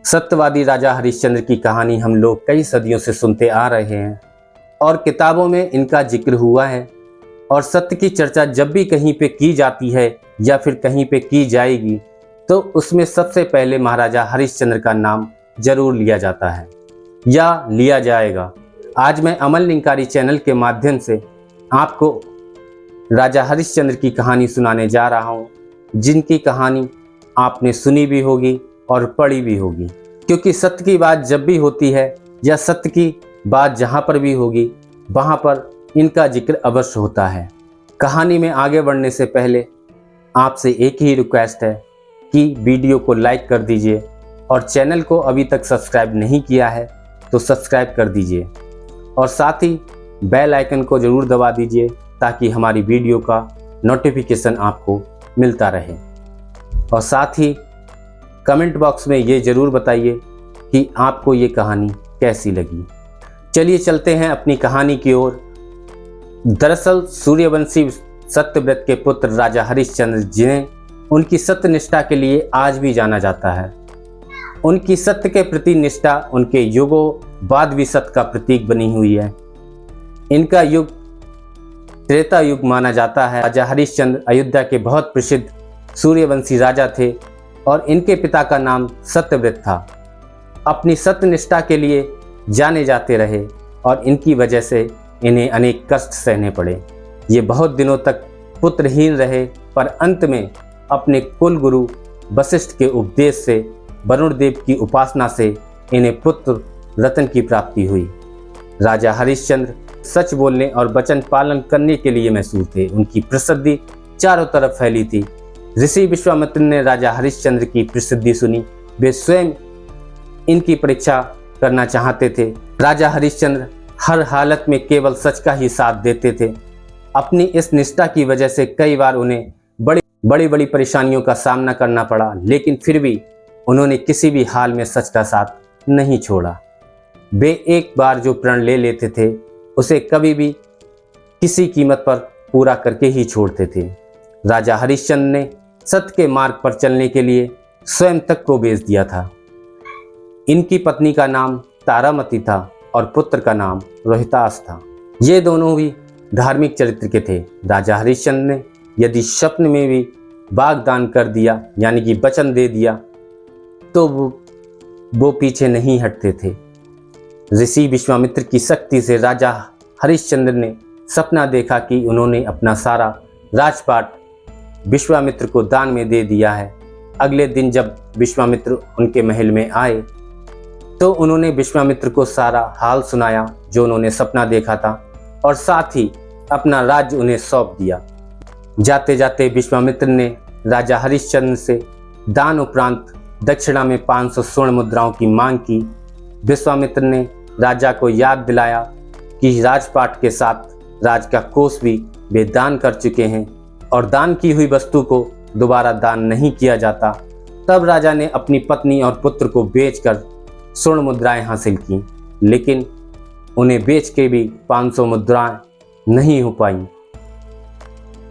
सत्यवादी राजा हरिश्चंद्र की कहानी हम लोग कई सदियों से सुनते आ रहे हैं और किताबों में इनका जिक्र हुआ है। और सत्य की चर्चा जब भी कहीं पे की जाती है या फिर कहीं पे की जाएगी तो उसमें सबसे पहले महाराजा हरिश्चंद्र का नाम जरूर लिया जाता है या लिया जाएगा। आज मैं अमल निंकारी चैनल के माध्यम से आपको राजा हरिश्चंद्र की कहानी सुनाने जा रहा हूँ, जिनकी कहानी आपने सुनी भी होगी और पढ़ी भी होगी, क्योंकि सत्य की बात जब भी होती है या सत्य की बात जहाँ पर भी होगी वहाँ पर इनका जिक्र अवश्य होता है। कहानी में आगे बढ़ने से पहले आपसे एक ही रिक्वेस्ट है कि वीडियो को लाइक कर दीजिए और चैनल को अभी तक सब्सक्राइब नहीं किया है तो सब्सक्राइब कर दीजिए और साथ ही बेल आइकन को ज़रूर दबा दीजिए ताकि हमारी वीडियो का नोटिफिकेशन आपको मिलता रहे। और साथ ही कमेंट बॉक्स में ये ज़रूर बताइए कि आपको ये कहानी कैसी लगी। चलिए चलते हैं अपनी कहानी की ओर। दरअसल सूर्यवंशी सत्यव्रत के पुत्र राजा हरिश्चंद्र, जिन्हें उनकी सत्यनिष्ठा के लिए आज भी जाना जाता है, उनकी सत्य के प्रति निष्ठा उनके युगों बाद भी सत्य का प्रतीक बनी हुई है। इनका युग त्रेता युग माना जाता है। राजा हरिश्चंद्र अयोध्या के बहुत प्रसिद्ध सूर्यवंशी राजा थे और इनके पिता का नाम सत्यव्रत था। अपनी सत्यनिष्ठा के लिए जाने जाते रहे और इनकी वजह से इन्हें अनेक कष्ट सहने पड़े। ये बहुत दिनों तक पुत्रहीन रहे, पर अंत में अपने कुल गुरु वशिष्ठ के उपदेश से, वरुण देव की उपासना से इन्हें पुत्र रत्न की प्राप्ति हुई। राजा हरिश्चंद्र सच बोलने और वचन पालन करने के लिए मशहूर थे। उनकी प्रसिद्धि चारों तरफ फैली थी। ऋषि विश्वामित्र ने राजा हरिश्चंद्र की प्रसिद्धि सुनी। वे स्वयं इनकी परीक्षा करना चाहते थे। राजा हरिश्चंद्र हर हालत में केवल सच का ही साथ देते थे। अपनी इस निष्ठा की वजह से कई बार उन्हें बड़ी बड़ी परेशानियों का सामना करना पड़ा, लेकिन फिर भी उन्होंने किसी भी हाल में सच का साथ नहीं छोड़ा। वे एक बार जो प्रण ले लेते थे उसे कभी भी किसी कीमत पर पूरा करके ही छोड़ते थे। राजा हरिश्चंद्र ने सत्य के मार्ग पर चलने के लिए स्वयं तक को बेच दिया था। इनकी पत्नी का नाम तारामती था और पुत्र का नाम रोहितास था। ये दोनों भी धार्मिक चरित्र के थे। राजा हरिश्चंद्र ने यदि स्वप्न में भी वाग्दान कर दिया, यानी कि वचन दे दिया, तो वो पीछे नहीं हटते थे। ऋषि विश्वामित्र की शक्ति से राजा हरिश्चंद्र ने सपना देखा कि उन्होंने अपना सारा राजपाट विश्वामित्र को दान में दे दिया है। अगले दिन जब विश्वामित्र उनके महल में आए तो उन्होंने विश्वामित्र को सारा हाल सुनाया जो उन्होंने सपना देखा था, और साथ ही अपना राज्य उन्हें सौंप दिया। जाते जाते विश्वामित्र ने राजा हरिश्चंद्र से दान उपरांत दक्षिणा में 500 स्वर्ण मुद्राओं की मांग की। विश्वामित्र ने राजा को याद दिलाया कि राजपाट के साथ राज का कोष भी वे दान कर चुके हैं और दान की हुई वस्तु को दोबारा दान नहीं किया जाता। तब राजा ने अपनी पत्नी और पुत्र को बेचकर स्वर्ण मुद्राएं हासिल की, लेकिन उन्हें बेच के भी 500 मुद्राएं नहीं हो पाई।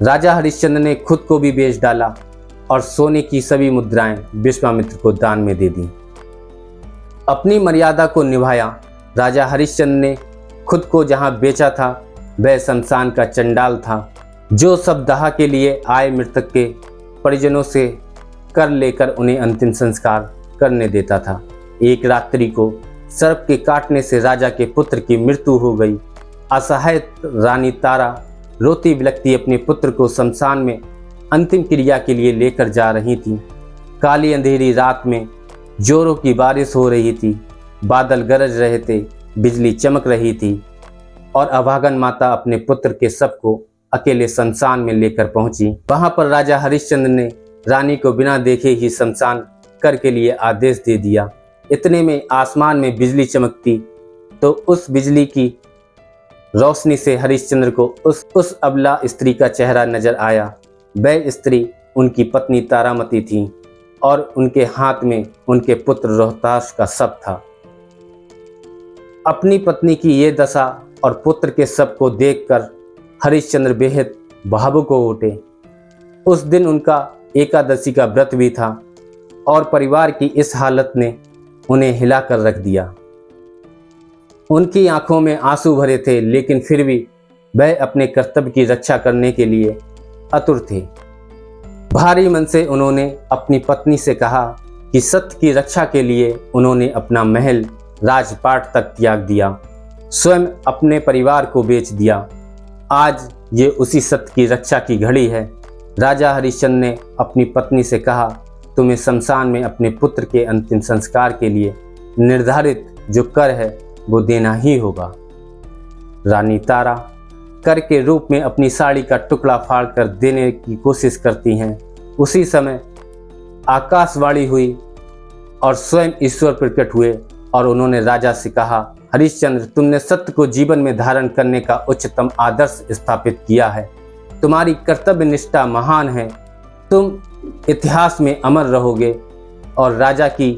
राजा हरिश्चंद्र ने खुद को भी बेच डाला और सोने की सभी मुद्राएं विश्वामित्र को दान में दे दी। अपनी मर्यादा को निभाया। राजा हरिश्चंद्र ने खुद को जहां बेचा था वह शमशान का चंडाल था, जो सब दाह के लिए आए मृतक के परिजनों से कर लेकर उन्हें अंतिम संस्कार करने देता था। एक रात्रि को सर्प के काटने से राजा के पुत्र की मृत्यु हो गई। असहाय रानी तारा रोती बिलखती अपने पुत्र को शमशान में अंतिम क्रिया के लिए लेकर जा रही थी। काली अंधेरी रात में जोरों की बारिश हो रही थी, बादल गरज रहे थे, बिजली चमक रही थी और अभागन माता अपने पुत्र के शव को अकेले शमशान में लेकर पहुंची। वहां पर राजा हरिश्चंद्र ने रानी को बिना देखे ही शमशान कर के लिए आदेश दे दिया। इतने में आसमान में बिजली चमकती तो उस बिजली की रोशनी से हरिश्चंद्र को उस अबला स्त्री का चेहरा नजर आया। वह स्त्री उनकी पत्नी तारामती थी और उनके हाथ में उनके पुत्र रोहतास का शव था। अपनी पत्नी की ये दशा और पुत्र के शव को देखकर हरिश्चंद्र बेहद भावुक हो उठे। उस दिन उनका एकादशी का व्रत भी था और परिवार की इस हालत ने उन्हें हिलाकर रख दिया। उनकी आंखों में आंसू भरे थे, लेकिन फिर भी वह अपने कर्तव्य की रक्षा करने के लिए आतुर थे। भारी मन से उन्होंने अपनी पत्नी से कहा कि सत्य की रक्षा के लिए उन्होंने अपना महल, राजपाट तक त्याग दिया, स्वयं अपने परिवार को बेच दिया। आज ये उसी सत्य की रक्षा की घड़ी है। राजा हरिश्चंद्र ने अपनी पत्नी से कहा, तुम्हें शमशान में अपने पुत्र के अंतिम संस्कार के लिए निर्धारित जो कर है वो देना ही होगा। रानी तारा कर के रूप में अपनी साड़ी का टुकड़ा फाड़ कर देने की कोशिश करती हैं। उसी समय आकाशवाणी हुई और स्वयं ईश्वर प्रकट हुए और उन्होंने राजा से कहा, हरिश्चंद्र, तुमने सत्य को जीवन में धारण करने का उच्चतम आदर्श स्थापित किया है। तुम्हारी कर्तव्य निष्ठा महान है। तुम इतिहास में अमर रहोगे और राजा की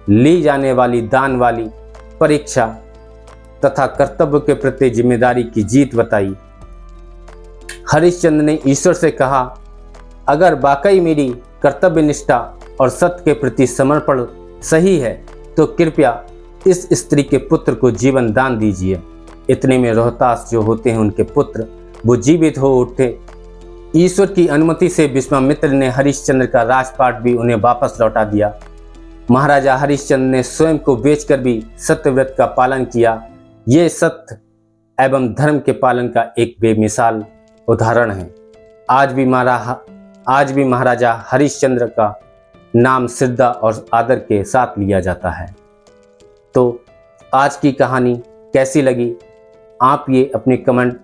ली जाने वाली दान वाली परीक्षा तथा कर्तव्य के प्रति जिम्मेदारी की जीत बताई। हरिश्चंद्र ने ईश्वर से कहा, अगर वाकई मेरी कर्तव्य निष्ठा और सत्य के प्रति समर्पण सही है तो कृपया इस स्त्री के पुत्र को जीवन दान दीजिए। इतने में रोहतास जो होते हैं उनके पुत्र वो जीवित हो उठे। ईश्वर की अनुमति से विश्वामित्र ने हरिश्चंद्र का राजपाट भी उन्हें वापस लौटा दिया। महाराजा हरिश्चंद्र ने स्वयं को बेचकर भी सत्यव्रत का पालन किया। ये सत्य एवं धर्म के पालन का एक बेमिसाल उदाहरण है। आज भी महाराजा हरिश्चंद्र का नाम श्रद्धा और आदर के साथ लिया जाता है। तो आज की कहानी कैसी लगी, आप ये अपने कमेंट,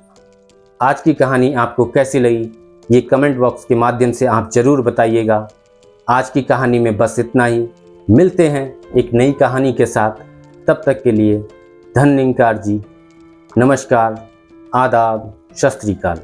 आज की कहानी आपको कैसी लगी ये कमेंट बॉक्स के माध्यम से आप ज़रूर बताइएगा। आज की कहानी में बस इतना ही। मिलते हैं एक नई कहानी के साथ। तब तक के लिए धन्यवाद जी। नमस्कार, आदाब, सत श्री अकाल।